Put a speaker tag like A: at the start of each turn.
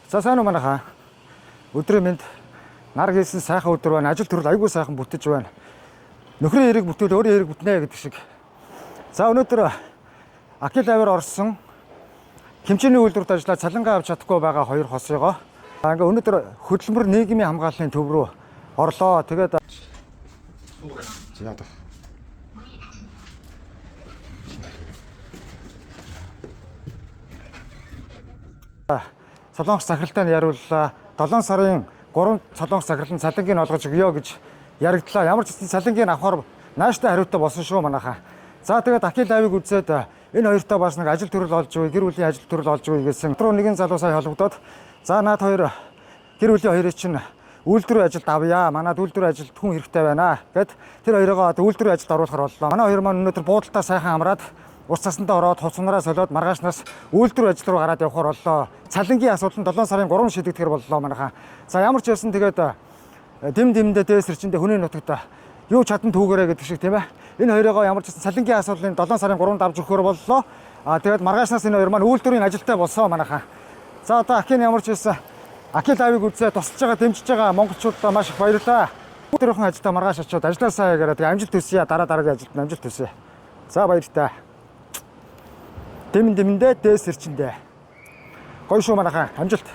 A: За сайн уу манайхаа. Өдрийн мэнд нар хийсэн сайхан өдөр байна. Ажил төрөл айгүй сайхан бүтэж байна. Нөхрийн хэрэг бүтээл өөрийн хэрэг бүтнэ гэдэг шиг. За өнөөдөр Акил авир орсон хэмжээний үйлдвэрт ажиллаад цалингаа авч чадахгүй байгаа хоёр хосыгоо ингээ өнөөдөр хөдөлмөр нийгмийн хамгааллын төв рүү орлоо. Тэгээд Солонгос захиралтай нь яриуллаа. 7 сарын 3 Солонгос захирал нь цалингийн олгож өгөө гэж яригдлаа. Ямар ч гэсэн цалингийн авахар нааштай хариутай болсон шүү манайхаа. За тэгээд Акил авиг үзээд энэ хоёртой бас нэг ажил төрөл олж өгье, гэр бүлийн ажил төрөл олж өгье гэсэн. Өдрөө нэгэн залуу сая холбогдоод за наад хоёр гэр бүлийн хоёрыг чинь үйлдвэрийн ажилд авъя. Манад үйлдвэрийн ажилд хүн хэрэгтэй байна гэд тэр хоёроо үйлдвэрийн ажилд оруулахар боллоо. Манай хоёр маань өнөөдөр буудалтаа сайхан амраад ус цасандаа ороод хувцснараа солиод маргаашнаас үйлдвэр ажил руу гараад явхаар боллоо. Цалингийн асуудал нь 7 сарын 3 шийдэгдэхэр боллоо манайхаа. За ямар ч байсан тэгээд дэмдээ дээс ирчэндээ хүний нутагта юу чадан түүгээрээ гэдэг шиг тийм ээ. Энэ хоёроо ямар ч байсан цалингийн асуудлыг 7 сарын 3-нд авч өгөхөр боллоо. Тэгээд маргаашнаас энэ хоёр маань үйлдвэрийн ажилтай болсон манайхаа. За одоо Акил ямар ч байсан Акил авиг үзээ тусалж байгаа дэмжиж байгаа монголчуудаа маш их баярлалаа. Өдрийнхөө ажилдаа маргааш очиод ажилласаа гээрээ тэгээд амжилт хүсье. Дараагийн ажилд амжилт хүсье. За баяртай. Дэмэндээ дээс ирчэндээ. Гоё шүү манайхаа. Амжилт.